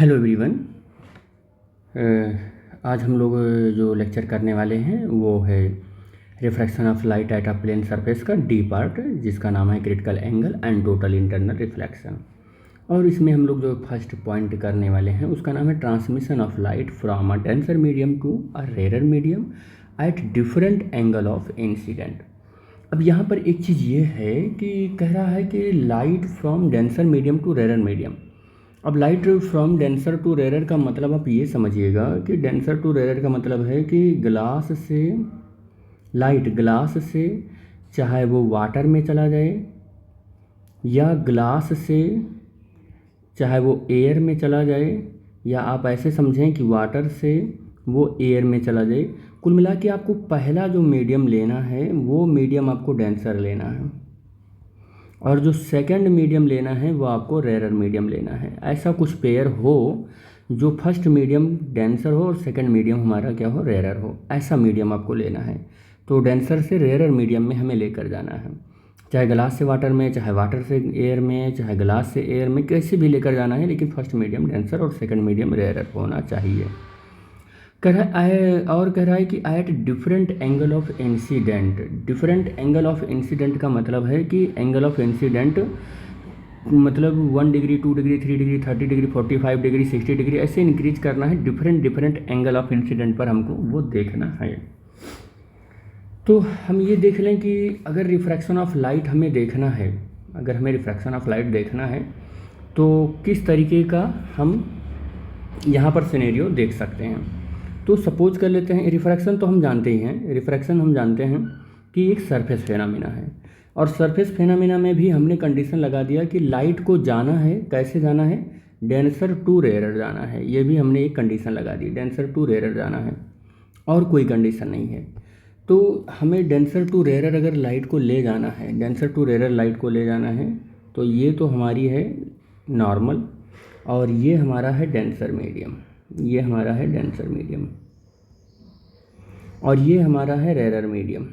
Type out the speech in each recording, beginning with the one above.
Hello everyone. आज हम लोग जो लेक्चर करने वाले हैं वो है refraction of light at a plane surface का डी पार्ट, जिसका नाम है critical angle and total internal reflection. और इसमें हम लोग जो फर्स्ट पॉइंट करने वाले हैं उसका नाम है transmission of light from a denser medium to a rare medium at different angle of incident. अब यहाँ पर एक चीज़ ये है कि कह रहा है कि light from denser medium to rare medium. अब light from denser to rare का मतलब आप ये समझिएगा कि डेंसर टू रेयर का मतलब है कि ग्लास से ग्लास से चाहे वो वाटर में चला जाए या ग्लास से चाहे वो एयर में चला जाए, या आप ऐसे समझें कि वाटर से वो एयर में चला जाए। कुल मिला के आपको पहला जो मीडियम लेना है वो मीडियम आपको डेंसर लेना है, और जो सेकंड मीडियम लेना है वो आपको रेयर मीडियम लेना है। ऐसा कुछ पेयर हो जो फर्स्ट मीडियम डेंसर हो और सेकंड मीडियम हमारा क्या हो, रेयर हो। ऐसा मीडियम आपको लेना है। तो डेंसर से रेयर मीडियम में हमें लेकर जाना है, चाहे ग्लास से वाटर में, चाहे वाटर से एयर में, चाहे ग्लास से एयर में, कैसे भी लेकर जाना है, लेकिन फर्स्ट मीडियम डेंसर और सेकंड मीडियम रेयर होना चाहिए। कह रहा है कि eight different angle of incident. Different angle of incident का मतलब है कि एंगल ऑफ इंसिडेंट मतलब 1 degree, 2 degree, 3 degree, 30 degree, 45 degree, 60 degree, ऐसे इंक्रीज करना है। डिफरेंट एंगल ऑफ इंसिडेंट पर हमको वो देखना है। तो हम ये देख लें कि अगर रिफ्रैक्शन ऑफ लाइट हमें देखना है, अगर हमें रिफ्रैक्शन ऑफ लाइट देखना है तो किस तरीके का हम यहाँ पर सिनेरियो देख सकते हैं। तो सपोज कर लेते हैं, रिफ्रैक्शन तो हम जानते ही हैं, रिफ्रैक्शन हम जानते हैं कि एक सरफेस फेनामिना है, और सरफेस फेनामिना में भी हमने कंडीशन लगा दिया कि लाइट को जाना है, कैसे जाना है, डेंसर टू रेयर जाना है। ये भी हमने एक कंडीशन लगा दी, डेंसर टू रेयर जाना है, और कोई कंडीशन नहीं है। तो हमें डेंसर टू रेयर अगर लाइट को ले जाना है, डेंसर टू रेयर लाइट को ले जाना है, तो ये तो हमारी है नॉर्मल, और ये हमारा है डेंसर मीडियम, ये हमारा है डेंसर मीडियम, और ये हमारा है रेयर मीडियम,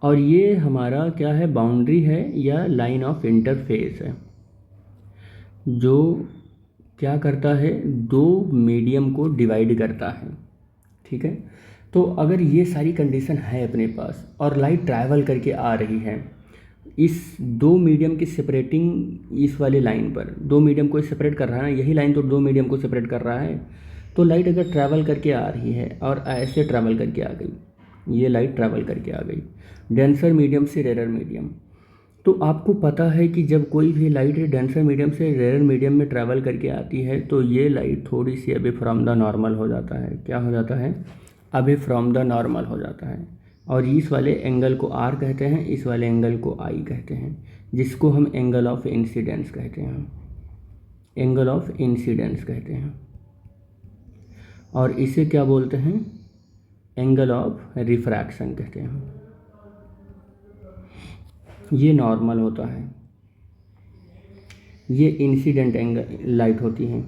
और ये हमारा क्या है, बाउंड्री है या लाइन ऑफ इंटरफेस है, जो क्या करता है, दो मीडियम को डिवाइड करता है। ठीक है। तो अगर ये सारी कंडीशन है अपने पास और लाइट ट्रैवल करके आ रही है इस दो मीडियम की सेपरेटिंग इस वाले लाइन पर, दो मीडियम को सेपरेट कर रहा है ना, यही लाइन तो दो मीडियम को सेपरेट कर रहा है। तो लाइट अगर ट्रैवल करके आ रही है और ऐसे ट्रैवल करके आ गई, ये लाइट ट्रैवल करके आ गई डेंसर मीडियम से रेयर मीडियम, तो आपको पता है कि जब कोई भी लाइट डेंसर मीडियम से रेयर मीडियम में ट्रैवल करके आती है तो ये लाइट थोड़ी सी अबे फ्रॉम द नॉर्मल हो जाता है। क्या हो जाता है, अबे फ्रॉम द नॉर्मल हो जाता है, और इस वाले एंगल को आर कहते हैं, इस वाले एंगल को आई कहते हैं, जिसको हम एंगल ऑफ इंसिडेंस कहते हैं, एंगल ऑफ इंसिडेंस कहते हैं। और इसे क्या बोलते हैं, एंगल ऑफ रिफ्रैक्शन कहते हैं। ये नॉर्मल होता है, ये इंसिडेंट एंगल लाइट होती है,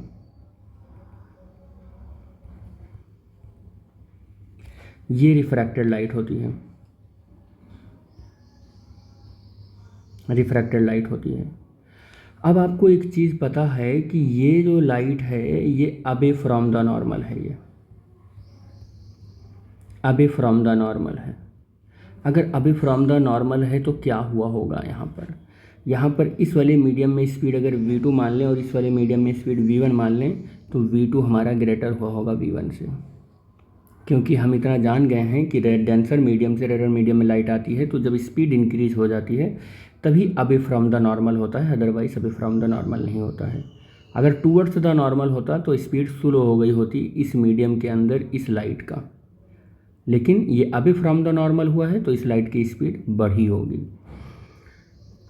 ये रिफ्रैक्टेड लाइट होती है, रिफ्रैक्टेड लाइट होती है। अब आपको एक चीज़ पता है कि ये जो लाइट है ये अबे फ्रॉम द नॉर्मल है, ये अबे फ्रॉम द नॉर्मल है। अगर अबे फ्रॉम द नॉर्मल है तो क्या हुआ होगा, यहाँ पर इस वाले मीडियम में स्पीड अगर v2 मान लें और इस वाले मीडियम में स्पीड v1 मान लें, तो v2 हमारा ग्रेटर हुआ होगा v1 से, क्योंकि हम इतना जान गए हैं कि डेंसर मीडियम से रेयर मीडियम में लाइट आती है तो जब स्पीड इंक्रीज हो जाती है तभी अबे फ्रॉम द नॉर्मल होता है, अदरवाइज अबे फ्रॉम द नॉर्मल नहीं होता है। अगर टूवर्ड्स द नॉर्मल होता तो स्पीड स्लो हो गई होती इस मीडियम के अंदर इस लाइट का, लेकिन ये अबे फ्रॉम द नॉर्मल हुआ है तो इस लाइट की स्पीड बढ़ी होगी।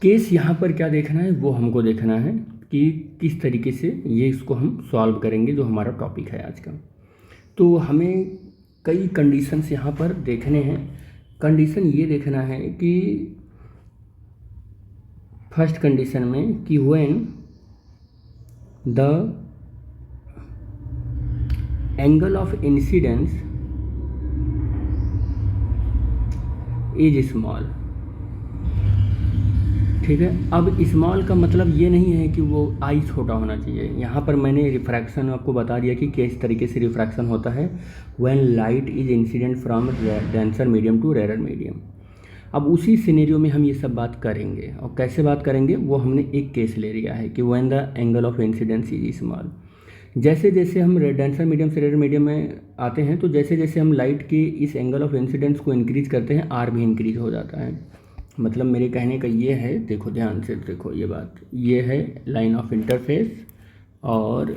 केस यहाँ पर क्या देखना है, वो हमको देखना है कि किस तरीके से ये इसको हम सॉल्व करेंगे, जो हमारा टॉपिक है आज का। तो हमें कई कंडीशंस यहाँ पर देखने हैं। कंडीशन ये देखना है कि फर्स्ट कंडीशन में कि when the angle of incidence is small, ठीक है। अब स्मॉल का मतलब ये नहीं है कि वो आई छोटा होना चाहिए। यहाँ पर मैंने रिफ्रैक्शन आपको बता दिया कि किस तरीके से रिफ्रैक्शन होता है। When light is incident from denser medium to rare medium. अब उसी सिनेरियो में हम ये सब बात करेंगे, और कैसे बात करेंगे वो हमने एक केस ले लिया है कि when the angle of incidence is small. जैसे जैसे हम डेंसर मीडियम से रेयर मीडियम में आते हैं, तो जैसे जैसे हम लाइट के इस एंगल ऑफ इंसिडेंस को इंक्रीज करते हैं, आर भी इंक्रीज हो जाता है। मतलब मेरे कहने का ये है, देखो ध्यान से देखो ये बात, ये है लाइन ऑफ इंटरफेस और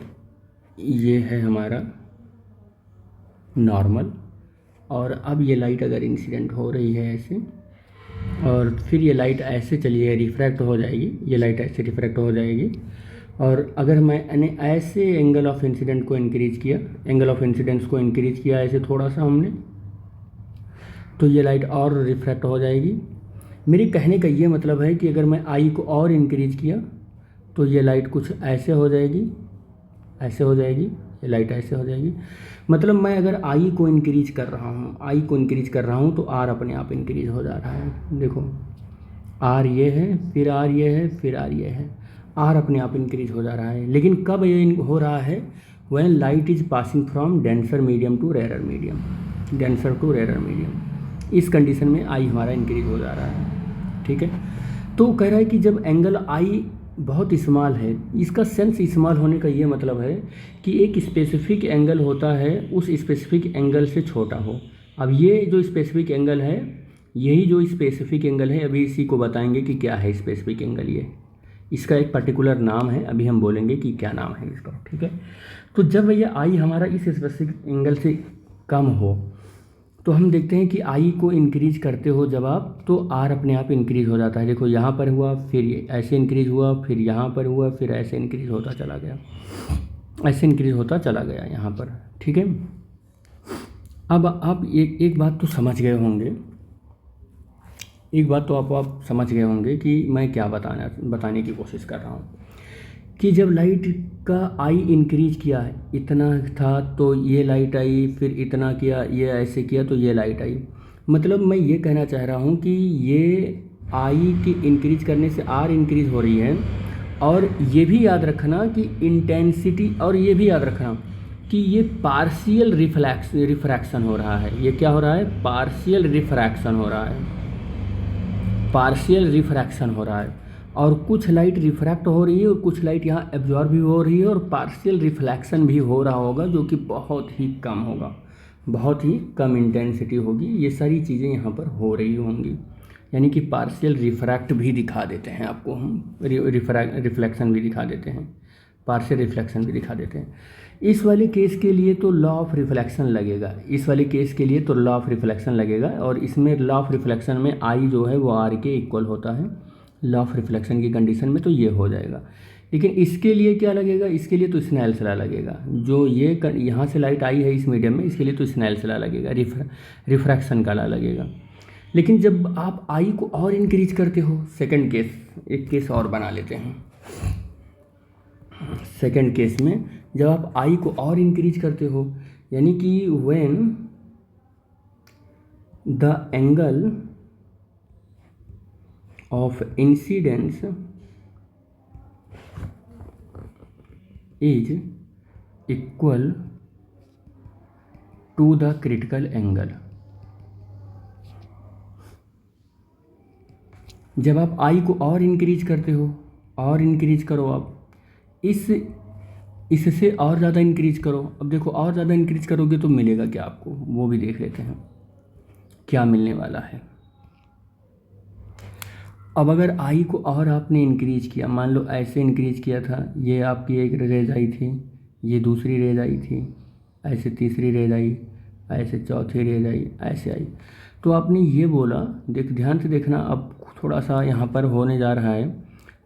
ये है हमारा नॉर्मल। और अब ये लाइट अगर इंसिडेंट हो रही है ऐसे, और फिर ये लाइट ऐसे चलिए रिफ्रैक्ट हो जाएगी, ये लाइट ऐसे रिफ्रैक्ट हो जाएगी। और अगर मैंने ऐसे एंगल ऑफ इंसिडेंट को इंक्रीज किया, एंगल ऑफ इंसिडेंस को इंक्रीज किया ऐसे थोड़ा सा हमने, तो ये लाइट और रिफ्रैक्ट हो जाएगी। मेरे कहने का ये मतलब है कि अगर मैं आई को और इंक्रीज किया तो ये लाइट कुछ ऐसे हो जाएगी, ऐसे हो जाएगी, ये लाइट ऐसे हो जाएगी। मतलब मैं अगर आई को इंक्रीज कर रहा हूँ, आई को इंक्रीज कर रहा हूँ, तो आर अपने आप इंक्रीज हो जा रहा है। देखो आर ये है, फिर आर ये है, फिर आर ये है, आर अपने आप इंक्रीज हो जा रहा है। लेकिन कब ये हो रहा है? When light is passing from denser medium to rare medium, denser to rare medium. इस कंडीशन में आई हमारा इंक्रीज हो जा रहा है। ठीक है। तो कह रहा है कि जब एंगल आई बहुत स्मॉल है, इसका सेंस स्मॉल होने का ये मतलब है कि एक स्पेसिफिक एंगल होता है, उस स्पेसिफिक एंगल से छोटा हो। अब ये जो स्पेसिफिक एंगल है, यही जो स्पेसिफिक एंगल है, अभी इसी को बताएंगे कि क्या है स्पेसिफिक एंगल। ये इसका एक पर्टिकुलर नाम है, अभी हम बोलेंगे कि क्या नाम है इसका। ठीक है। तो जब ये आई हमारा इस स्पेसिफिक एंगल से कम हो, तो हम देखते हैं कि आई को इंक्रीज करते हो जब आप, तो आर अपने आप इंक्रीज हो जाता है। देखो यहाँ पर हुआ, फिर ऐसे इंक्रीज हुआ, फिर यहाँ पर हुआ, फिर ऐसे इंक्रीज होता चला गया, ऐसे इंक्रीज होता चला गया यहाँ पर। ठीक है। अब आप एक बात तो समझ गए होंगे, एक बात तो आप समझ गए होंगे कि मैं क्या बताने की कोशिश कर रहा हूँ, कि जब लाइट का आई इंक्रीज किया, इतना था तो ये लाइट आई, फिर इतना किया, ये ऐसे किया तो ये लाइट आई। मतलब मैं ये कहना चाह रहा हूँ कि ये आई की इंक्रीज करने से आर इंक्रीज हो रही है। और ये भी याद रखना कि इंटेंसिटी, और ये भी याद रखना कि ये पार्शियल रिफ्रैक्शन हो रहा है। ये क्या हो रहा है? पार्शियल रिफ्रैक्शन हो रहा है, पार्शियल रिफ्रैक्शन हो रहा है। और कुछ लाइट रिफ्रैक्ट हो रही है और कुछ लाइट यहाँ एब्जॉर्ब भी हो रही है, और पार्शियल रिफ्लेक्शन भी हो रहा होगा, जो कि बहुत ही कम होगा, बहुत ही कम इंटेंसिटी होगी। ये सारी चीज़ें यहाँ पर हो रही होंगी, यानी कि पार्शियल रिफ्रैक्ट भी दिखा देते हैं आपको हम, रिफ्लेक्शन भी दिखा देते हैं, पार्शियल रिफ्लेक्शन भी दिखा देते हैं। इस वाले केस के लिए तो लॉ ऑफ रिफ्लेक्शन लगेगा, इस वाले केस के लिए तो लॉ ऑफ रिफ्लेक्शन लगेगा। और इसमें लॉ ऑफ रिफ्लेक्शन में आई जो है वो आर के इक्वल होता है लॉ ऑफ रिफ्लेक्शन की कंडीशन में, तो ये हो जाएगा। लेकिन इसके लिए क्या लगेगा? इसके लिए तो स्नेल्स लॉ लगेगा। जो ये यहाँ से लाइट आई है इस मीडियम में, इसके लिए तो स्नेल्स लॉ लगेगा, रिफ्रैक्शन का लॉ लगेगा। लेकिन जब आप आई को और इंक्रीज करते हो, सेकंड केस, एक केस और बना लेते हैं। सेकंड केस में जब आप आई को और इंक्रीज करते हो, यानी कि when the angle of incidence is equal to the critical angle। जब आप आई को और इंक्रीज करते हो, और इंक्रीज करो आप, इससे और ज़्यादा इंक्रीज करो। अब देखो और ज़्यादा इंक्रीज करोगे तो मिलेगा क्या आपको, वो भी देख लेते हैं क्या मिलने वाला है। अब अगर आई को और आपने इंक्रीज किया, मान लो ऐसे इंक्रीज किया था, ये आपकी एक रेज आई थी, ये दूसरी रेज आई थी, ऐसे तीसरी रेज आई, ऐसे चौथी रेज आई, ऐसे आई, तो आपने ये बोला, ध्यान से देखना, अब थोड़ा सा यहाँ पर होने जा रहा है।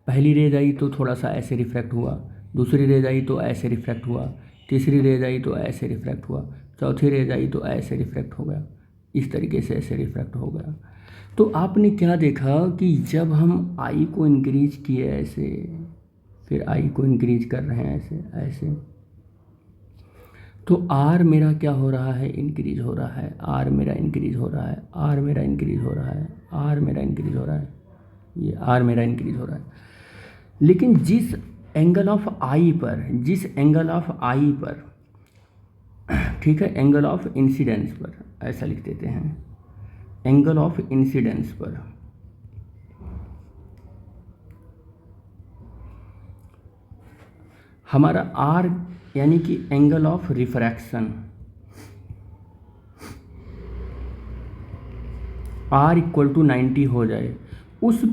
पहली रेज आई तो थोड़ा सा ऐसे रिफ्रैक्ट हुआ, दूसरी रेज आई तो ऐसे रिफ्रैक्ट हुआ, तीसरी रेज आई तो ऐसे रिफ्रैक्ट हुआ, चौथी रेज आई तो ऐसे रिफ्रैक्ट हो गया, इस तरीके से ऐसे रिफ्रैक्ट हो गया। तो आपने क्या देखा कि जब हम आई को इंक्रीज किए ऐसे, फिर आई को इंक्रीज कर रहे हैं ऐसे ऐसे, तो आर मेरा क्या हो रहा है? इंक्रीज हो रहा है, आर मेरा इंक्रीज हो रहा है, आर मेरा इंक्रीज हो रहा है, आर मेरा इंक्रीज हो रहा है। ये आर मेरा इंक्रीज हो रहा है। लेकिन जिस एंगल ऑफ आई पर, ठीक है, एंगल ऑफ इंसिडेंस पर, ऐसा लिख देते हैं, एंगल ऑफ इंसिडेंस पर हमारा आर यानी कि angle of refraction R equal to 90 हो जाए, उस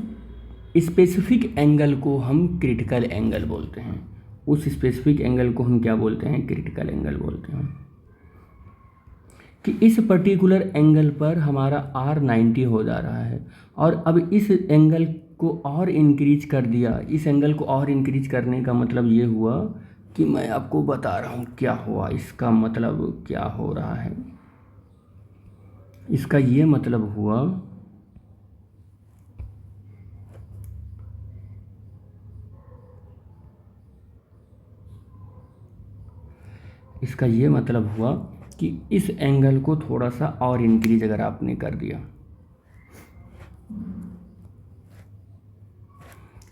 स्पेसिफिक एंगल को हम क्रिटिकल एंगल बोलते हैं। उस स्पेसिफिक एंगल को हम क्या बोलते हैं? क्रिटिकल एंगल बोलते हैं। कि इस पर्टिकुलर एंगल पर हमारा आर 90 हो जा रहा है और अब इस एंगल को और इंक्रीज कर दिया। इस एंगल को और इंक्रीज करने का मतलब ये हुआ कि मैं आपको बता रहा हूँ क्या हुआ, इसका मतलब क्या हो रहा है। इसका ये मतलब हुआ कि इस एंगल को थोड़ा सा और इंक्रीज अगर आपने कर दिया,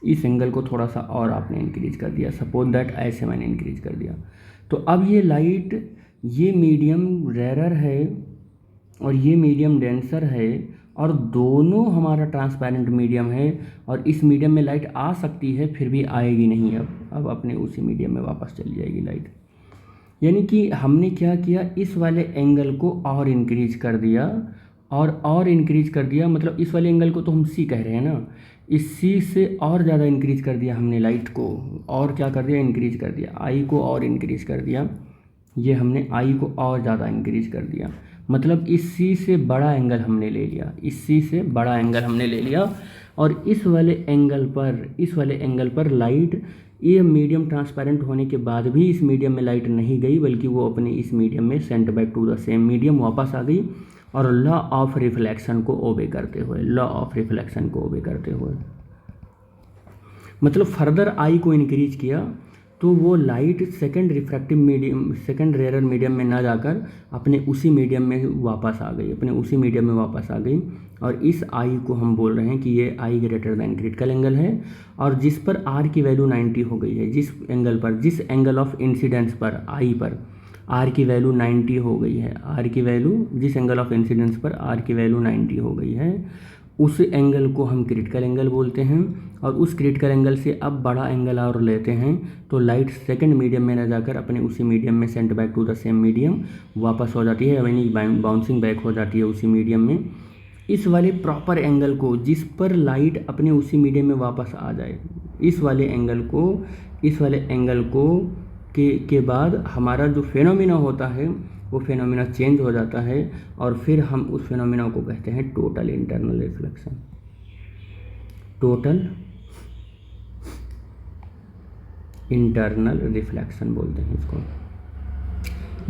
इस एंगल को थोड़ा सा और आपने इंक्रीज कर दिया, सपोज दैट ऐसे मैंने इंक्रीज कर दिया, तो अब ये लाइट, ये मीडियम रेयर है और ये मीडियम डेंसर है और दोनों हमारा ट्रांसपेरेंट मीडियम है और इस मीडियम में लाइट आ सकती है, फिर भी आएगी नहीं। अब अपने उसी मीडियम में वापस चली जाएगी लाइट। यानी कि हमने क्या किया, इस वाले एंगल को और इंक्रीज कर दिया और इंक्रीज कर दिया, मतलब इस वाले एंगल को तो हम सी कह रहे हैं ना, इस सी से और ज़्यादा इंक्रीज कर दिया हमने लाइट को। और क्या कर दिया? इंक्रीज कर दिया, आई को और इंक्रीज कर दिया। ये हमने आई को और ज़्यादा इंक्रीज कर दिया, मतलब इस सी से बड़ा एंगल हमने ले लिया, इस सी से बड़ा एंगल हमने ले लिया। और इस वाले एंगल पर लाइट, ये मीडियम ट्रांसपेरेंट होने के बाद भी इस मीडियम में लाइट नहीं गई, बल्कि वो अपने इस मीडियम में sent back to the same medium वापस आ गई और लॉ ऑफ रिफ्लेक्शन को ओबे करते हुए, मतलब फर्दर आई को इंक्रीज किया तो वो लाइट सेकंड रेयर मीडियम में ना जाकर अपने उसी मीडियम में वापस आ गई, और इस आई को हम बोल रहे हैं कि ये आई ग्रेटर देन क्रिटिकल एंगल है। और जिस पर आर की वैल्यू 90 हो गई है, जिस एंगल ऑफ इंसिडेंस पर आई पर आर की वैल्यू 90 हो गई है, जिस एंगल ऑफ इंसिडेंस पर आर की वैल्यू 90 हो गई है, उस एंगल को हम क्रिटिकल एंगल बोलते हैं। और उस क्रिटिकल एंगल से अब बड़ा एंगल और लेते हैं तो लाइट सेकंड मीडियम में न जाकर अपने उसी मीडियम में sent back to the same medium वापस हो जाती है, यानी बाउंसिंग बैक हो जाती है उसी मीडियम में। इस वाले प्रॉपर एंगल को, जिस पर लाइट अपने उसी मीडियम में वापस आ जाए, इस वाले एंगल को के बाद हमारा जो फेनोमेना होता है वो फेनोमेना चेंज हो जाता है और फिर हम उस फेनोमेना को कहते हैं total internal reflection. Total internal reflection बोलते हैं इसको।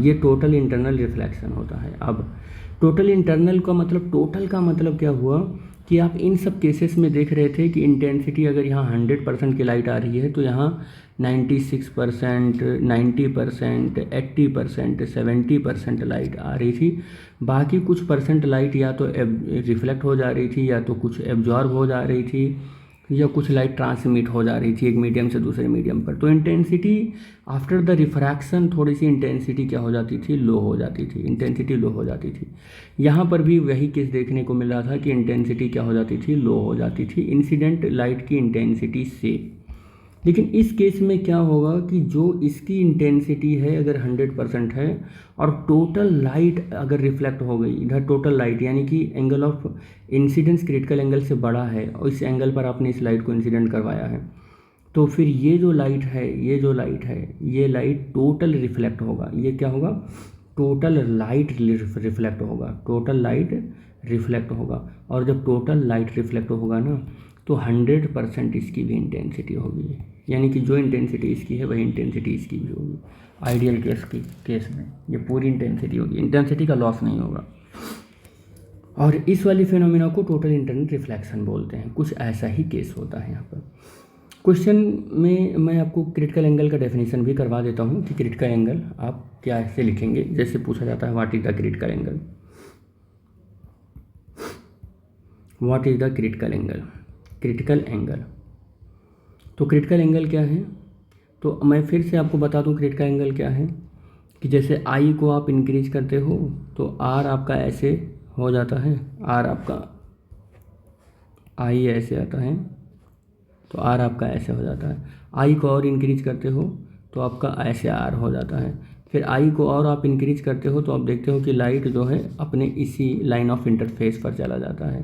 ये टोटल इंटरनल रिफ्लेक्शन होता है। अब टोटल इंटरनल का मतलब, टोटल का मतलब क्या हुआ कि आप इन सब केसेस में देख रहे थे कि इंटेंसिटी अगर यहाँ 100% की लाइट आ रही है तो यहाँ 96%, 90%, 80%, 70% लाइट आ रही थी। बाकी कुछ परसेंट लाइट या तो रिफ्लेक्ट हो जा रही थी, या तो कुछ एब्जॉर्ब हो जा रही थी, या कुछ लाइट ट्रांसमिट हो जा रही थी एक मीडियम से दूसरे मीडियम पर। तो इंटेंसिटी आफ्टर द रिफ्रैक्शन थोड़ी सी इंटेंसिटी क्या हो जाती थी? लो हो जाती थी। यहाँ पर भी वही केस देखने को मिल रहा था कि इंटेंसिटी क्या हो जाती थी? लो हो जाती थी इंसिडेंट लाइट की इंटेंसिटी से। लेकिन इस केस में क्या होगा कि जो इसकी इंटेंसिटी है अगर 100% है और टोटल लाइट अगर रिफ्लेक्ट हो गई, इधर टोटल लाइट यानी कि angle of incidence critical angle से बड़ा है और इस एंगल पर आपने इस लाइट को इंसिडेंट करवाया है, तो फिर ये जो लाइट है ये लाइट टोटल रिफ्लेक्ट होगा। ये क्या होगा? टोटल लाइट रिफ्लेक्ट होगा। और जब टोटल लाइट रिफ्लेक्ट होगा ना तो 100% इसकी भी इंटेंसिटी होगी, यानी कि जो इंटेंसिटी इसकी है वही इंटेंसिटी इसकी भी होगी। आइडियल केस में ये पूरी इंटेंसिटी होगी, इंटेंसिटी का लॉस नहीं होगा। और इस वाली फिनोमिना को टोटल इंटरनल रिफ्लेक्शन बोलते हैं। कुछ ऐसा ही केस होता है यहाँ पर। क्वेश्चन में मैं आपको क्रिटिकल एंगल का डेफिनेशन भी करवा देता हूँ कि क्रिटिकल एंगल आप क्या ऐसे लिखेंगे। जैसे पूछा जाता है what is the critical angle, critical angle. तो क्रिटिकल एंगल क्या है, तो मैं फिर से आपको बता दूं क्रिटिकल एंगल क्या है, कि जैसे आई को आप इंक्रीज करते हो तो आर आपका ऐसे हो जाता है, आर आपका आई ऐसे आता है तो आर आपका ऐसे हो जाता है। आई को और इंक्रीज करते हो तो आपका ऐसे आर हो जाता है। फिर आई को और आप इंक्रीज करते हो तो आप देखते हो कि लाइट जो है अपने इसी लाइन ऑफ इंटरफेस पर चला जाता है,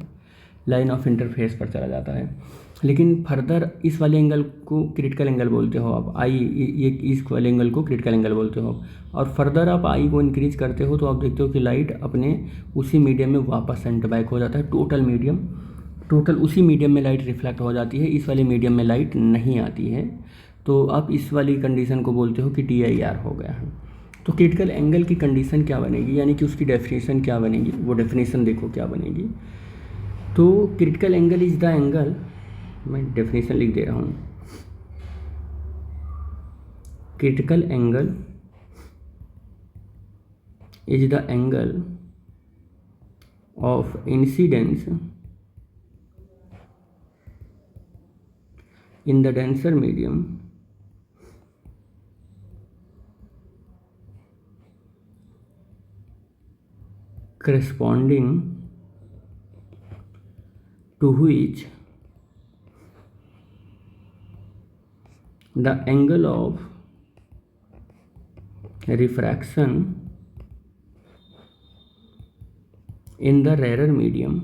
लाइन ऑफ इंटरफेस पर चला जाता है। लेकिन फर्दर इस वाले एंगल को क्रिटिकल एंगल बोलते हो आप, आई ये इस वाले एंगल को क्रिटिकल एंगल बोलते हो। और फर्दर आप आई को इंक्रीज करते हो तो आप देखते हो कि लाइट अपने उसी मीडियम में वापस सेंटर बैक हो जाता है, टोटल उसी मीडियम में लाइट रिफ्लेक्ट हो जाती है, इस वाले मीडियम में लाइट नहीं आती है। तो आप इस वाली कंडीशन को बोलते हो कि TIR हो गया है। तो क्रिटिकल एंगल की कंडीशन क्या बनेगी, यानी कि उसकी डेफिनेशन क्या बनेगी, वो डेफिनेशन देखो क्या बनेगी। तो critical angle is the angle, मैं डेफिनेशन लिख दे रहा हूँ, critical angle is the angle of incidence in the denser medium corresponding to which the angle of refraction in the rarer medium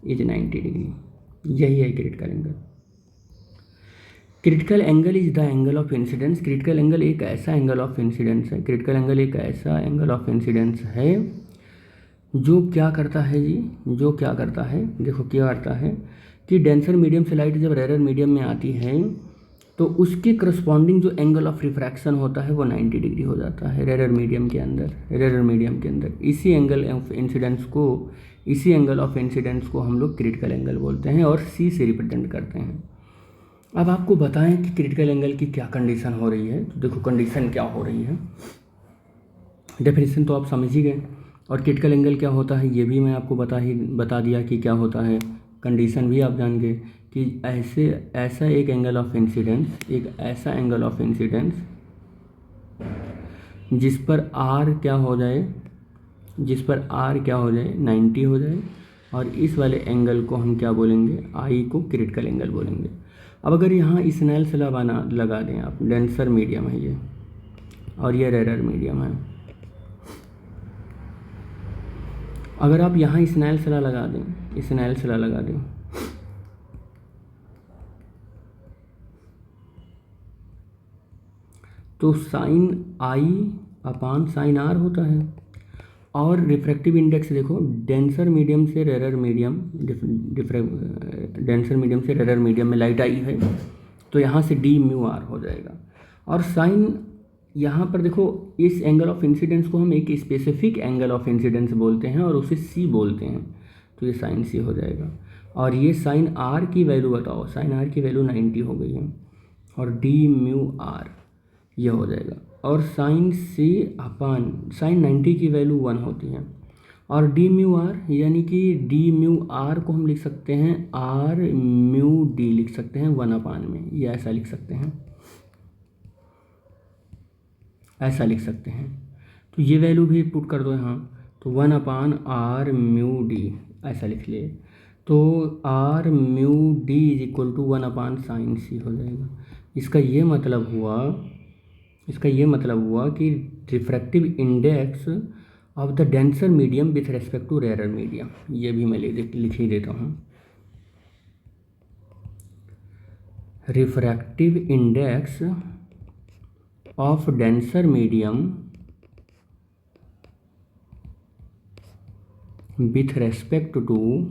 is 90 degree. यही है critical angle. Critical angle is the angle of incidence. Critical angle एक ऐसा angle of incidence है, critical angle एक ऐसा angle of incidence है जो क्या करता है जी, जो क्या करता है, देखो क्या करता है कि डेंसर मीडियम से लाइट जब रेरर मीडियम में आती है तो उसके करस्पॉन्डिंग जो एंगल ऑफ रिफ्रैक्शन होता है वो 90 डिग्री हो जाता है रेरर मीडियम के अंदर। इसी एंगल ऑफ इंसिडेंस को हम लोग क्रिटिकल एंगल बोलते हैं और C से रिप्रेजेंट करते हैं। अब आपको बताएं कि क्रिटिकल एंगल की क्या कंडीशन हो रही है। तो देखो कंडीशन क्या हो रही है, डेफिनेशन तो आप समझ ही गए, और क्रिटिकल एंगल क्या होता है ये भी मैं आपको बता दिया कि क्या होता है, कंडीशन भी आप जान गए कि ऐसा एक एंगल ऑफ इंसिडेंस जिस पर R क्या हो जाए 90 हो जाए, और इस वाले एंगल को हम क्या बोलेंगे, I को क्रिटिकल एंगल बोलेंगे। अब अगर यहाँ स्नेल से लगा दें आप, डेंसर मीडियम है ये और ये रेरर मीडियम है, अगर आप यहाँ स्नेल से लगा दें तो sine I upon sine R होता है। और रिफ्रैक्टिव इंडेक्स देखो, डेंसर मीडियम से रेरर मीडियम में लाइट आई है तो यहाँ से D म्यू R हो जाएगा। और साइन यहाँ पर देखो, इस एंगल ऑफ इंसिडेंस को हम एक स्पेसिफिक एंगल ऑफ इंसिडेंस बोलते हैं और उसे C बोलते हैं, तो ये साइन C हो जाएगा। और ये साइन R की वैल्यू बताओ, साइन R की वैल्यू 90 हो गई है और D म्यू R ये हो जाएगा। और साइन C अपान साइन 90 की वैल्यू 1 होती है, और D म्यू R यानी कि D म्यू R को हम लिख सकते हैं R म्यू D लिख सकते हैं 1 अपान में, ये ऐसा लिख सकते हैं। तो ये वैल्यू भी पुट कर दो यहाँ, तो 1 अपान R म्यू D ऐसा लिख लिए, तो R mu D is equal to 1 upon sine C हो जाएगा। इसका ये मतलब हुआ कि refractive index of the denser medium with respect to rarer medium, ये भी मैं लिख ही देता हूँ, refractive index of denser medium with respect to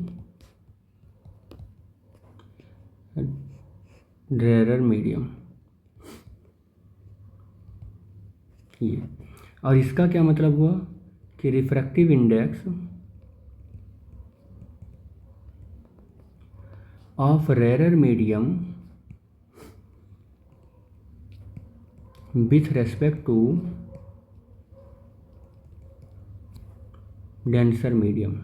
rarer medium, ये। और इसका क्या मतलब हुआ कि refractive index of rarer medium with respect to denser medium,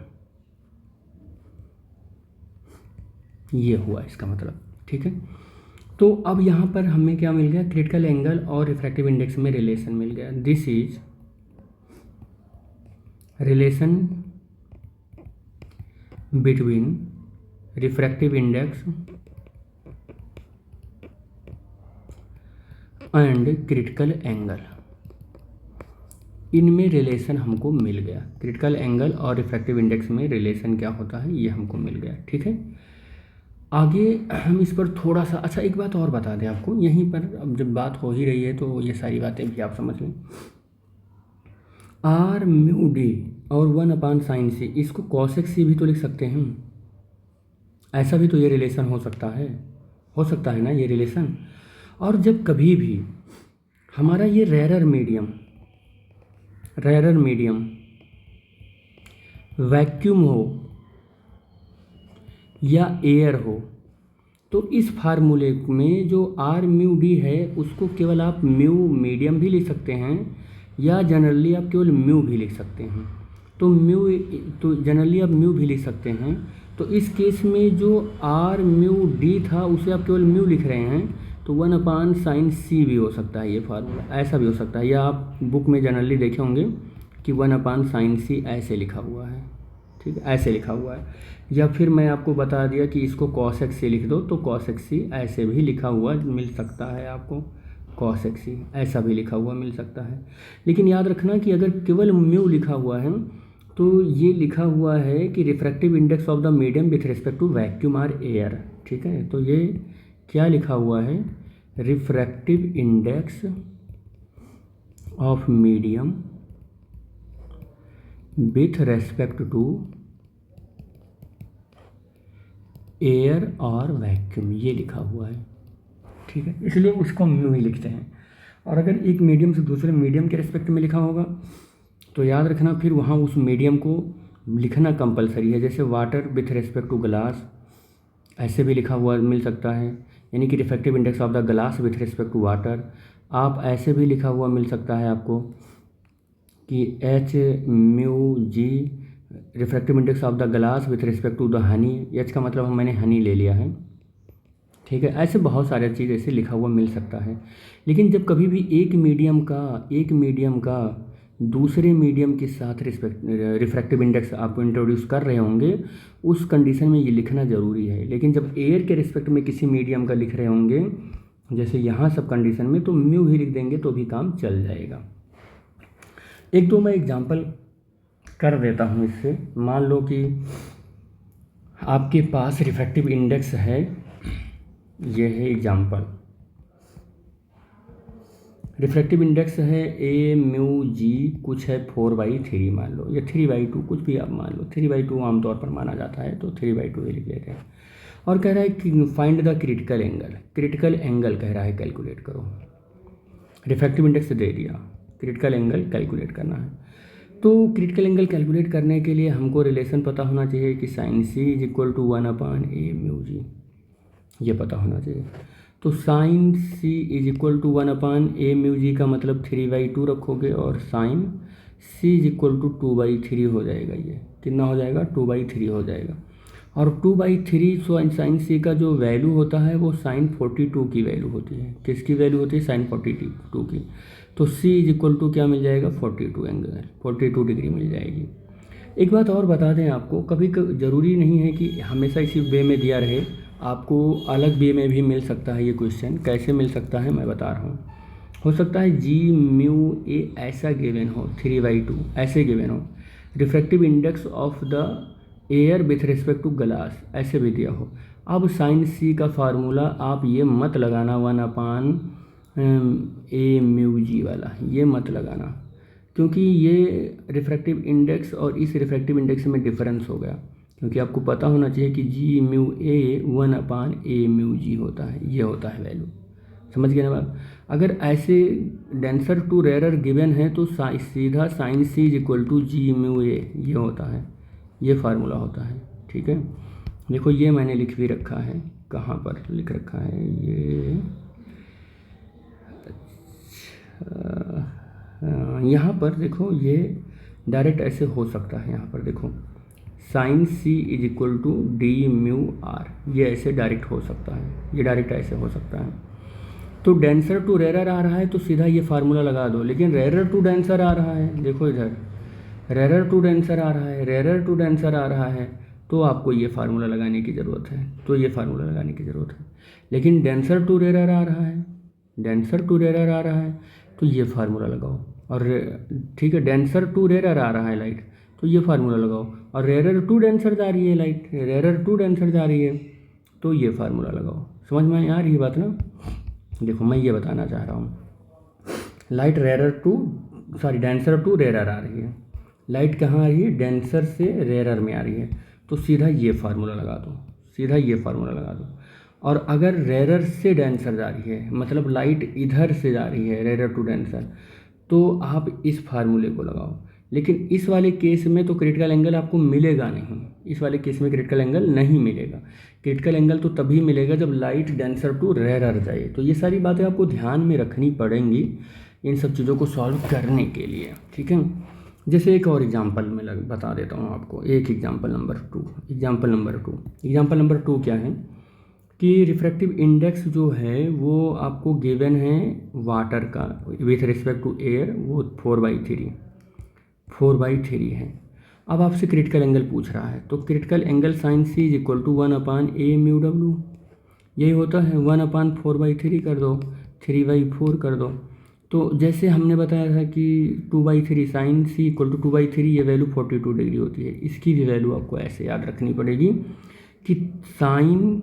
ये हुआ इसका मतलब, ठीक है। तो अब यहाँ पर हमें क्या मिल गया, क्रिटिकल एंगल और रिफ्रैक्टिव इंडेक्स में रिलेशन मिल गया। This is relation between refractive index and critical angle, इनमें रिलेशन हमको मिल गया। क्रिटिकल एंगल और रिफ्रैक्टिव इंडेक्स में रिलेशन क्या होता है ये हमको मिल गया, ठीक है। आगे हम इस पर थोड़ा सा, अच्छा एक बात और बता दें आपको यहीं पर, अब जब बात हो ही रही है तो ये सारी बातें भी आप समझ लें। आर म्यू डी और 1/sin c, इसको cosec c भी तो लिख सकते हैं, ऐसा भी तो ये रिलेशन हो सकता है ना ये रिलेशन। और जब कभी भी हमारा ये रेरर मीडियम वैक्यूम हो या एयर हो, तो इस फार्मूले में जो आर म्यू डी है उसको केवल आप म्यू मीडियम भी लिख सकते हैं या जनरली आप केवल म्यू भी लिख सकते हैं। तो जनरली आप म्यू भी लिख सकते हैं। तो इस केस में जो आर म्यू डी था उसे आप केवल म्यू लिख रहे हैं, तो 1/sin c भी हो सकता है ये फार्मूला, ऐसा भी हो सकता है। या आप बुक में जनरली देखे होंगे कि 1/sin c ऐसे लिखा हुआ है, ठीक है, ऐसे लिखा हुआ है। या फिर मैं आपको बता दिया कि इसको cosec c लिख दो, तो cosec c ऐसे भी लिखा हुआ मिल सकता है आपको, cosec c ऐसा भी लिखा हुआ मिल सकता है। लेकिन याद रखना कि अगर केवल म्यू लिखा हुआ है तो ये लिखा हुआ है कि refractive index of the medium with respect to vacuum or air, ठीक है। तो ये क्या लिखा हुआ है, refractive index of medium with respect to air और वैक्यूम, ये लिखा हुआ है, ठीक है। इसलिए उसको म्यू ही लिखते हैं। और अगर एक मीडियम से दूसरे मीडियम के रेस्पेक्ट में लिखा होगा तो याद रखना फिर वहाँ उस मीडियम को लिखना कंपलसरी है। जैसे water with respect to glass, ऐसे भी लिखा हुआ मिल सकता है, यानी कि refractive index of the glass with respect to water. आप ऐसे भी लिखा हुआ मिल सकता है आपको कि H mu G refractive index of the glass with respect to the honey, H का मतलब मैंने हनी ले लिया है, ठीक है। ऐसे बहुत सारे चीज़ ऐसे लिखा हुआ मिल सकता है। लेकिन जब कभी भी एक मीडियम का दूसरे मीडियम के साथ रिफ्रैक्टिव इंडेक्स आप इंट्रोड्यूस कर रहे होंगे, उस कंडीशन में ये लिखना ज़रूरी है। लेकिन जब एयर के रिस्पेक्ट में किसी मीडियम का लिख रहे होंगे, जैसे यहाँ सब कंडीशन में, तो म्यू ही लिख देंगे तो भी काम चल जाएगा। एक दो मैं एग्जांपल कर देता हूँ इससे। मान लो कि आपके पास रिफ्रैक्टिव इंडेक्स है, ये है एग्जांपल, रिफ्रैक्टिव इंडेक्स है ए म्यू जी, कुछ है 4/3 मान लो, या 3/2, कुछ भी आप मान लो, 3/2 आमतौर पर माना जाता है, तो 3/2 ही लिख लेते हैं। और कह रहा है कि फाइंड द क्रिटिकल एंगल कह रहा है कैलकुलेट करो। रिफ्रैक्टिव इंडेक्स दे दिया, क्रिटिकल एंगल कैलकुलेट करना है। तो क्रिटिकल एंगल कैलकुलेट करने के लिए हमको रिलेशन पता होना चाहिए कि sin c = 1/a mu G, ये पता होना चाहिए। तो sin c = 1/a mu G का मतलब 3/2 रखोगे, और sin c = 2/3 हो जाएगा। ये कितना हो जाएगा, 2/3 हो जाएगा। और 2/3 sin c का जो वैल्यू होता है वो sin 42 की वैल्यू होती है। किसकी वैल्यू होती है, sin 42 की। तो c = क्या मिल जाएगा, 42 डिग्री मिल जाएगी। एक बात और बता दें आपको, कभी ज़रूरी नहीं है कि हमेशा इसी वे में दिया रहे, आपको अलग वे में भी मिल सकता है ये क्वेश्चन। कैसे मिल सकता है मैं बता रहा हूँ। हो सकता है जी म्यू ए ऐसा गिवन हो, 3/2 ऐसे गिवन हो, refractive index of the air with respect to glass ऐसे भी दिया हो। अब sin c का फार्मूला आप ये मत लगाना 1/a म्यू जी वाला, ये मत लगाना, क्योंकि ये रिफ्रैक्टिव इंडेक्स और इस रिफ्रैक्टिव इंडेक्स में डिफरेंस हो गया। क्योंकि आपको पता होना चाहिए कि G mu A 1/a mu G होता है, ये होता है वैल्यू। समझ गए ना बात। अगर ऐसे डेंसर टू रेरर गिवन है तो सीधा sin c = G mu A ये होता है, ये फार्मूला होता है, ठीक है। देखो ये मैंने लिख भी रखा है, कहाँ पर लिख रखा है ये, यहाँ पर देखो, ये डायरेक्ट ऐसे हो सकता है, यहाँ पर देखो sine C is equal to D mu R, ये ऐसे डायरेक्ट हो सकता है, ये डायरेक्ट ऐसे हो सकता है। तो डेंसर टू रेरर आ रहा है तो सीधा ये फार्मूला लगा दो, लेकिन रेरर टू डेंसर आ रहा है, देखो इधर रेरर टू डेंसर आ रहा है, रेरर टू डेंसर आ रहा है, तो आपको ये फार्मूला लगाने की ज़रूरत है, तो ये फार्मूला लगाने की ज़रूरत है। लेकिन डेंसर टू रेरर आ रहा है, डेंसर टू रेरर आ रहा है, तो ये फार्मूला लगाओ। और ठीक है, डेंसर टू रेरर आ रहा है लाइट, तो ये फार्मूला लगाओ। और रेरर टू डेंसर जा रही है लाइट, रेरर टू डेंसर जा रही है, तो ये फार्मूला लगाओ। समझ में आ रही है बात ना? देखो मैं ये बताना चाह रहा हूँ, लाइट डेंसर टू रेरर आ रही है, लाइट कहाँ आ रही है? डेंसर से रेरर में आ रही है, तो सीधा ये फार्मूला लगा दो, सीधा ये फार्मूला लगा दो। और अगर रेरर से डेंसर जा रही है, मतलब लाइट इधर से जा रही है रेरर टू डेंसर, तो आप इस फार्मूले को लगाओ। लेकिन इस वाले केस में तो क्रिटिकल एंगल आपको मिलेगा नहीं, इस वाले केस में क्रिटिकल एंगल नहीं मिलेगा। क्रिटिकल एंगल तो तभी मिलेगा जब लाइट डेंसर टू रेरर जाए। तो ये सारी बातें आपको ध्यान में रखनी पड़ेंगी इन सब चीज़ों को सॉल्व करने के लिए, ठीक है। जैसे एक और एग्जांपल में बता देता हूँ आपको, एक एग्जांपल नंबर टू क्या है कि रिफ्रैक्टिव इंडेक्स जो है वो आपको गिवन है वाटर का विथ रिस्पेक्ट टू एयर, वो 4/3 है। अब आपसे क्रिटिकल एंगल पूछ रहा है, तो critical angle sine C is equal to 1/a mu W, यही होता है। 1/4/3 कर दो, 3/4 कर दो। तो जैसे हमने बताया था कि 2/3 साइन सी इक्वल टू 2/3, ये वैल्यू 42 डिग्री होती है। इसकी भी वैल्यू आपको ऐसे याद रखनी पड़ेगी कि साइन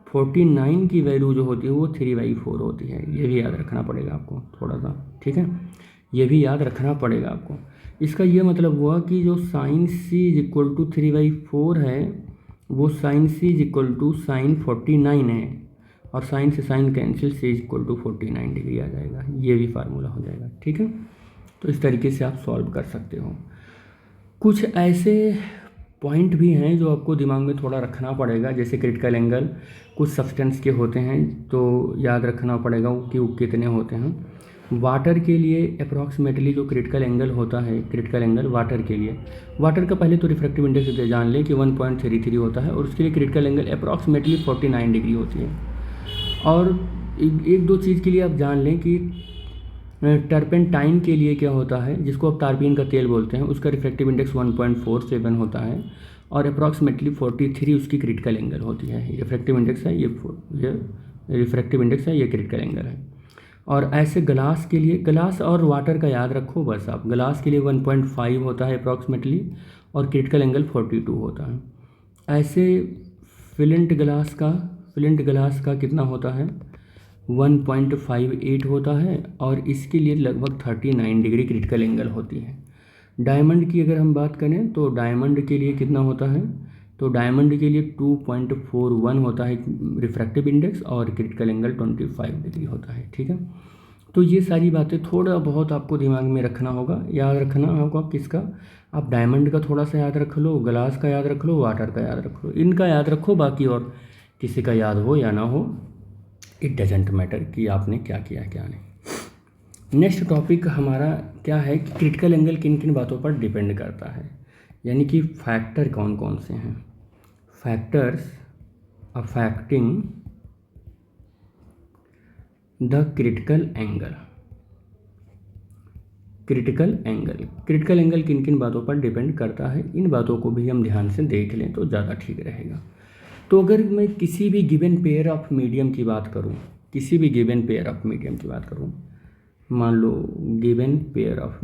49 की वैल्यू जो होती है वो 3/4 होती है। ये भी याद रखना पड़ेगा आपको थोड़ा सा, ठीक है, ये भी याद रखना पड़ेगा आपको। इसका ये मतलब हुआ कि जो sine C is equal to 3/4 है, वो sine C is equal to sine 49 है, और साइन से sine cancel, C is equal to 49 degree आ जाएगा। ये भी फार्मूला हो जाएगा, ठीक है। तो इस तरीके से आप सॉल्व कर सकते हो। कुछ ऐसे पॉइंट भी हैं जो आपको दिमाग में थोड़ा रखना पड़ेगा, जैसे क्रिटिकल एंगल कुछ सब्सटेंस के होते हैं तो याद रखना पड़ेगा कि वो कितने होते हैं। वाटर के लिए अप्रॉक्सीमेटली जो क्रिटिकल एंगल होता है, क्रिटिकल एंगल वाटर के लिए, वाटर का पहले तो रिफ्रैक्टिव इंडेक्स जान लें कि 1.33 होता है, और उसके लिए क्रिटिकल एंगल अप्रॉक्सीमेटली 49 डिग्री होती है। और एक दो चीज़ के लिए आप जान लें कि टर्पेंटाइन के लिए क्या होता है, जिसको आप तारपीन का तेल बोलते हैं, उसका रिफ्रैक्टिव इंडेक्स 1.47 होता है, और अप्रॉक्सीमेटली 43 उसकी क्रिटिकल एंगल होती है। रिफ्रैक्टिव इंडेक्स है ये रिफ्रैक्टिव इंडेक्स है, ये क्रिटिकल एंगल है। और ऐसे ग्लास के लिए, ग्लास और वाटर का याद रखो बस आप। ग्लास के लिए 1.5 होता है अप्रॉक्सीमेटली, और क्रिटिकल एंगल 42 होता है। ऐसे फ्लिंट ग्लास का कितना होता है? 1.58 होता है, और इसके लिए लगभग 39 डिग्री क्रिटिकल एंगल होती है। डायमंड की अगर हम बात करें तो डायमंड के लिए कितना होता है? तो डायमंड के लिए 2.41 होता है रिफ्रैक्टिव इंडेक्स, और क्रिटिकल एंगल 25 डिग्री होता है, ठीक है। तो ये सारी बातें थोड़ा बहुत आपको दिमाग में रखना होगा, याद रखना होगा। किसका? आप डायमंड का थोड़ा सा याद रख लो, ग्लास का याद रख लो, वाटर का याद रख लो, इनका याद रखो। बाकी और किसी का याद हो या ना हो, इट डजेंट मैटर कि आपने क्या किया क्या नहीं। नेक्स्ट टॉपिक हमारा क्या है कि क्रिटिकल एंगल किन किन बातों पर डिपेंड करता है, यानी कि फैक्टर कौन कौन से हैं। Factors affecting the critical angle. Critical angle किन किन बातों पर डिपेंड करता है, इन बातों को भी हम ध्यान से देख लें तो ज़्यादा ठीक रहेगा। तो अगर मैं किसी भी गिवन पेयर ऑफ मीडियम की बात करूं, मान लो गिवन पेयर ऑफ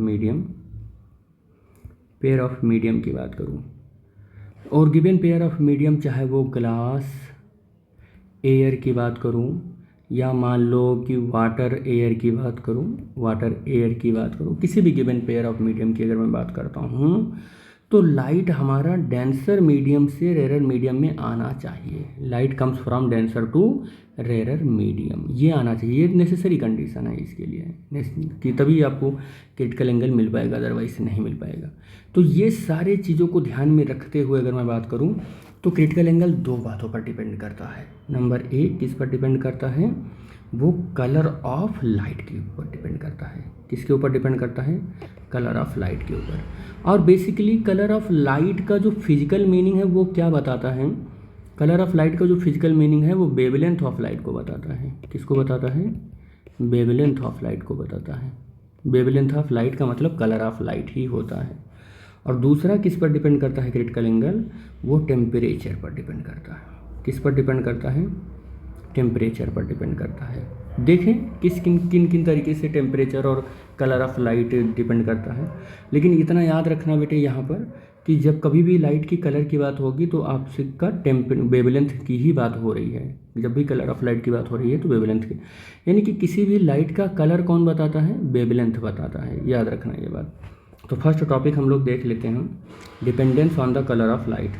मीडियम की बात करूं, और गिवन पेयर ऑफ मीडियम चाहे वो ग्लास एयर की बात करूं, या मान लो कि वाटर एयर की बात करूं, किसी भी गिवन पेयर ऑफ मीडियम की अगर मैं बात करता हूं, तो लाइट हमारा डेंसर मीडियम से रेरर मीडियम में आना चाहिए। Light comes from denser to rarer medium, ये आना चाहिए। ये नेसेसरी कंडीशन है इसके लिए कि तभी आपको क्रिटिकल एंगल मिल पाएगा, अदरवाइज नहीं मिल पाएगा। तो ये सारे चीज़ों को ध्यान में रखते हुए अगर मैं बात करूँ तो क्रिटिकल एंगल दो बातों पर डिपेंड करता है। नंबर एक किस पर डिपेंड करता है? वो कलर ऑफ लाइट के ऊपर डिपेंड करता है। किसके ऊपर डिपेंड करता है? कलर ऑफ लाइट के ऊपर। और बेसिकली कलर ऑफ लाइट का जो फिजिकल मीनिंग है वो क्या बताता है? कलर ऑफ लाइट का जो फिजिकल मीनिंग है वो वेवलेंथ ऑफ लाइट को बताता है। किसको बताता है? वेवलेंथ ऑफ लाइट को बताता है। वेवलेंथ ऑफ लाइट का मतलब कलर ऑफ लाइट ही होता है। और दूसरा किस पर डिपेंड करता है क्रिटिकल एंगल? वो टेम्परेचर पर डिपेंड करता है। किस पर डिपेंड करता है? टेम्परेचर पर डिपेंड करता है। देखें किन किन तरीके से टेम्परेचर और कलर ऑफ लाइट डिपेंड करता है। लेकिन इतना याद रखना बेटे यहाँ पर कि जब कभी भी लाइट की कलर की बात होगी तो आपसे का वेवलेंथ की ही बात हो रही है। जब भी कलर ऑफ लाइट की बात हो रही है तो वेवलेंथ की, यानी कि किसी भी लाइट का कलर कौन बताता है? वेवलेंथ बताता है। याद रखना ये बात। तो फर्स्ट टॉपिक हम लोग देख लेते हैं, dependence on the colour of light.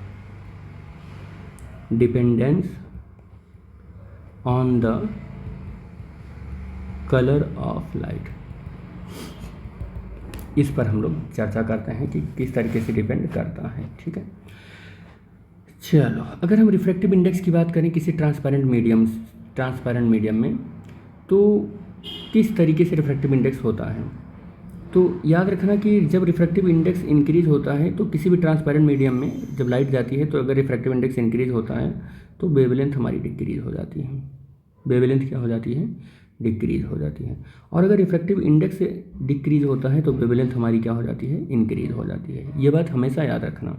Dependence on the colour of light, इस पर हम लोग चर्चा करते हैं कि किस तरीके से डिपेंड करता है। ठीक है, चलो अगर हम रिफ्रैक्टिव इंडेक्स की बात करें किसी ट्रांसपेरेंट मीडियम में, तो किस तरीके से रिफ्रैक्टिव इंडेक्स होता है? तो याद रखना कि जब रिफ्रैक्टिव इंडेक्स इंक्रीज होता है तो किसी भी ट्रांसपेरेंट मीडियम में जब लाइट जाती है तो अगर रिफ्रैक्टिव इंडेक्स इंक्रीज होता है तो वेवलेंथ हमारी डिक्रीज हो जाती है। वेवलेंथ क्या हो जाती है? डिक्रीज हो जाती है। और अगर रिफ्रैक्टिव इंडेक्स डिक्रीज होता है तो वेवलेंथ हमारी क्या हो जाती है? इंक्रीज हो जाती है। ये बात हमेशा याद रखना।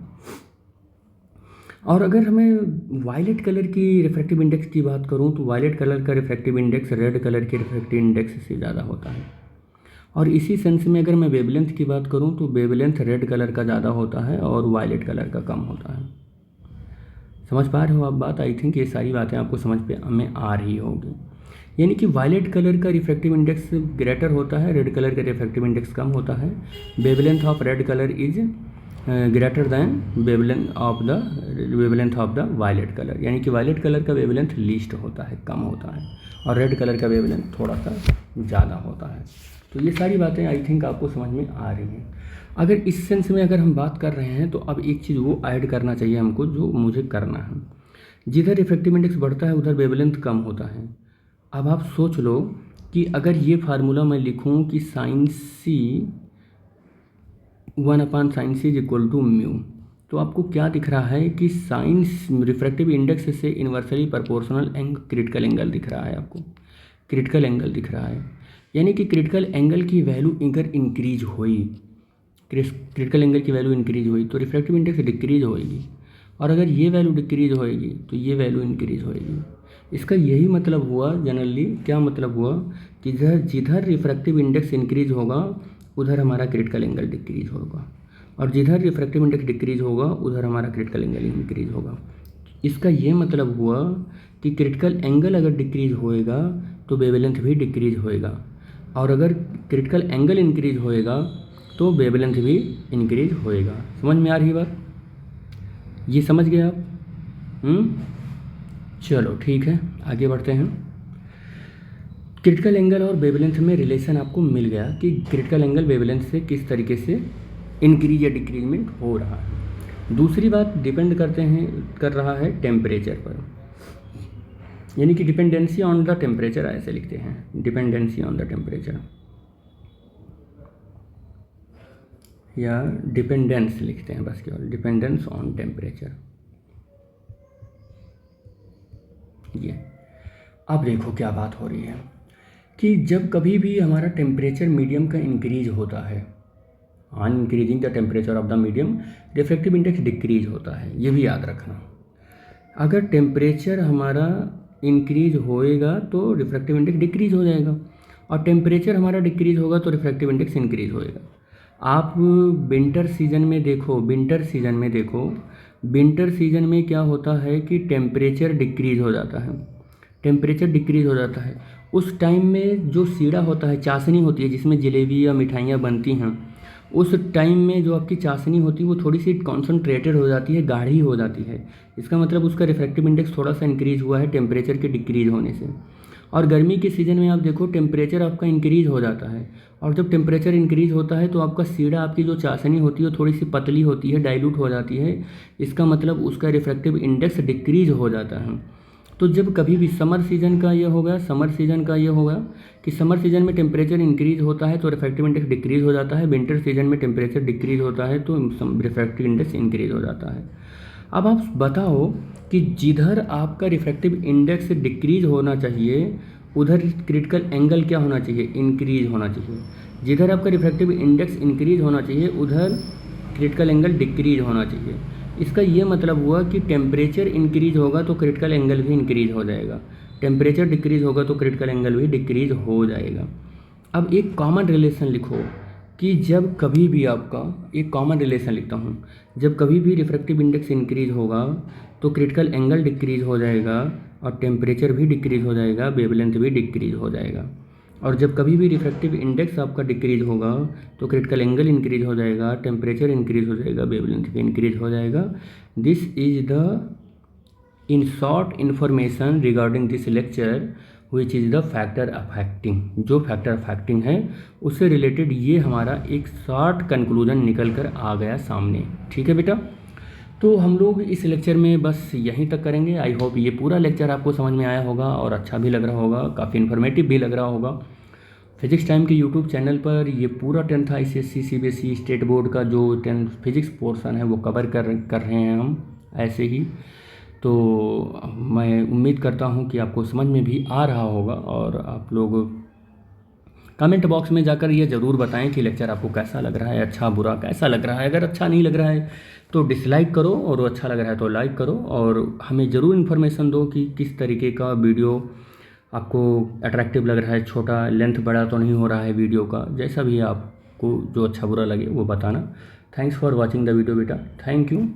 और अगर हमें वायलेट कलर की रिफ्रैक्टिव इंडेक्स की बात करूं तो वायलेट कलर का रिफ्रैक्टिव इंडेक्स रेड कलर के रिफ्रैक्टिव इंडेक्स से ज़्यादा होता है। और इसी सेंस में अगर मैं वेवलेंथ की बात करूं तो वेवलेंथ रेड कलर का ज़्यादा होता है और वायलेट कलर का कम होता है। समझ पा रहे हो आप बात? आई थिंक ये सारी बातें आपको समझ में आ रही होगी। यानी कि वायलेट कलर का रिफ्रैक्टिव इंडेक्स ग्रेटर होता है, रेड कलर का रिफ्रैक्टिव इंडेक्स कम होता है। Wavelength of red colour is greater than wavelength of the violet colour, यानी कि वायलेट कलर का वेवलेंथ लीस्ट होता है, कम होता है, और रेड कलर का वेवलेंथ थोड़ा सा ज़्यादा होता है। तो ये सारी बातें आई थिंक आपको समझ में आ रही हैं। अगर इस सेंस में अगर हम बात कर रहे हैं तो अब एक चीज़ वो ऐड करना चाहिए हमको जो मुझे करना है। जिधर रिफ्रैक्टिव इंडेक्स बढ़ता है उधर वेवलेंथ कम होता है। अब आप सोच लो कि अगर ये फार्मूला मैं लिखूं कि sine C 1/sin c equal to mu, तो आपको क्या दिख रहा है कि साइन रिफ्रैक्टिव इंडेक्स से इन्वर्सली प्रोपोर्शनल क्रिटिकल एंगल दिख रहा है। आपको क्रिटिकल एंगल दिख रहा है, यानी कि क्रिटिकल एंगल की वैल्यू अगर इंक्रीज हुई, क्रिटिकल एंगल की वैल्यू इंक्रीज हुई तो रिफ्रैक्टिव इंडेक्स डिक्रीज होएगी, और अगर ये वैल्यू डिक्रीज होएगी तो ये वैल्यू इंक्रीज होएगी। इसका यही मतलब हुआ, जनरली क्या मतलब हुआ कि जिधर रिफ्रैक्टिव इंडेक्स इंक्रीज होगा उधर हमारा क्रिटिकल एंगल डिक्रीज होगा, और जिधर रिफ्रैक्टिव इंडेक्स डिक्रीज होगा उधर हमारा क्रिटिकल एंगल इंक्रीज होगा। इसका ये मतलब हुआ कि क्रिटिकल एंगल अगर डिक्रीज होएगा तो वेवलेंथ भी डिक्रीज होएगा, और अगर क्रिटिकल एंगल इंक्रीज होएगा तो वेवलेंथ भी इंक्रीज होएगा। समझ में आ रही बात? ये समझ गए आप? चलो ठीक है, आगे बढ़ते हैं। क्रिटिकल एंगल और वेवलेंथ में रिलेशन आपको मिल गया कि क्रिटिकल एंगल वेवलेंथ से किस तरीके से इंक्रीज या डिक्रीजमेंट हो रहा है। दूसरी बात डिपेंड कर रहा है टेम्परेचर पर, यानी कि डिपेंडेंसी ऑन द टेम्परेचर ऐसे लिखते हैं, डिपेंडेंसी ऑन द टेम्परेचर, या डिपेंडेंस लिखते हैं बस, केवल डिपेंडेंस ऑन टेम्परेचर। ये अब देखो क्या बात हो रही है कि जब कभी भी हमारा टेम्परेचर मीडियम का इंक्रीज होता है, on increasing the temperature of the medium refractive index decrease होता है। ये भी याद रखना, अगर टेम्परेचर हमारा इंक्रीज होएगा तो रिफ्रैक्टिव इंडेक्स डिक्रीज हो जाएगा, और टेम्परेचर हमारा डिक्रीज होगा तो रिफ्रैक्टिव इंडेक्स इंक्रीज होएगा। आप विंटर सीजन में देखो, विंटर सीजन में क्या होता है कि टेम्परेचर डिक्रीज हो जाता है, टेम्परेचर डिक्रीज हो जाता है। उस टाइम में जो सीढ़ा होता है, चाशनी होती है जिसमें जलेबी या मिठाइयाँ बनती हैं, उस टाइम में जो आपकी चाशनी होती है वो थोड़ी सी कॉन्सनट्रेटेड हो जाती है, गाढ़ी हो जाती है। इसका मतलब उसका रिफ्रैक्टिव इंडेक्स थोड़ा सा इंक्रीज हुआ है टेम्परेचर के डिक्रीज होने से। और गर्मी के सीज़न में आप देखो टेम्परेचर आपका इंक्रीज हो जाता है, और जब टेम्परेचर इंक्रीज होता है तो आपका सीढ़ा, आपकी जो चाशनी होती है वो थोड़ी सी पतली होती है, डाइल्यूट हो जाती है। इसका मतलब उसका रिफ्रैक्टिव इंडेक्स डिक्रीज हो जाता है। तो जब कभी भी समर सीजन का ये होगा कि समर सीजन में टेम्परेचर इंक्रीज होता है तो रिफ्रैक्टिव इंडेक्स डिक्रीज हो जाता है, विंटर सीजन में टेम्परेचर डिक्रीज होता है तो रिफ्रैक्टिव इंडेक्स इंक्रीज हो जाता है। अब आप बताओ कि जिधर आपका रिफ्रैक्टिव इंडेक्स डिक्रीज होना चाहिए उधर क्रिटिकल एंगल क्या होना चाहिए, इंक्रीज होना चाहिए। जिधर आपका रिफ्रैक्टिव इंडेक्स इंक्रीज होना चाहिए उधर क्रिटिकल एंगल डिक्रीज होना चाहिए। इसका ये मतलब हुआ कि टेम्परेचर इंक्रीज होगा तो क्रिटिकल एंगल भी इंक्रीज हो जाएगा, टेम्परेचर डिक्रीज होगा तो क्रिटिकल एंगल भी डिक्रीज हो जाएगा। अब एक कॉमन रिलेशन लिखो कि जब कभी भी आपका, एक कॉमन रिलेशन लिखता हूँ, जब कभी भी रिफ्रैक्टिव इंडेक्स इंक्रीज होगा तो क्रिटिकल एंगल डिक्रीज हो जाएगा और टेम्परेचर भी डिक्रीज हो जाएगा, वेवलेंथ भी डिक्रीज हो जाएगा। और जब कभी भी रिफ्रैक्टिव इंडेक्स आपका डिक्रीज होगा तो क्रिटिकल एंगल इंक्रीज हो जाएगा, टेम्परेचर इंक्रीज हो जाएगा, वेवलेंथ भी इंक्रीज हो जाएगा। This is the in short information regarding this lecture which is the factor affecting. जो फैक्टर अफेक्टिंग है उससे रिलेटेड ये हमारा एक शॉर्ट कंक्लूजन निकल कर आ गया सामने। ठीक है बेटा, तो हम लोग इस लेक्चर में बस यहीं तक करेंगे। आई होप ये पूरा लेक्चर आपको समझ में आया होगा और अच्छा भी लग रहा होगा, काफ़ी इन्फॉर्मेटिव भी लग रहा होगा। फिजिक्स टाइम के यूट्यूब चैनल पर ये पूरा 10th ICSE CBSE state board का जो 10th फिजिक्स पोर्शन है वो कवर कर रहे हैं हम ऐसे ही। तो मैं उम्मीद करता हूँ कि आपको समझ में भी आ रहा होगा और आप लोग कमेंट बॉक्स में जाकर ये ज़रूर बताएं कि लेक्चर आपको कैसा लग रहा है, अच्छा बुरा कैसा लग रहा है। अगर अच्छा नहीं लग रहा है तो डिसलाइक करो और अच्छा लग रहा है तो लाइक करो और हमें ज़रूर इन्फॉर्मेशन दो कि किस तरीके का वीडियो आपको अट्रैक्टिव लग रहा है, छोटा लेंथ बड़ा तो नहीं हो रहा है वीडियो का। जैसा भी आपको जो अच्छा बुरा लगे वो बताना। Thanks for watching the video बेटा, थैंक यू।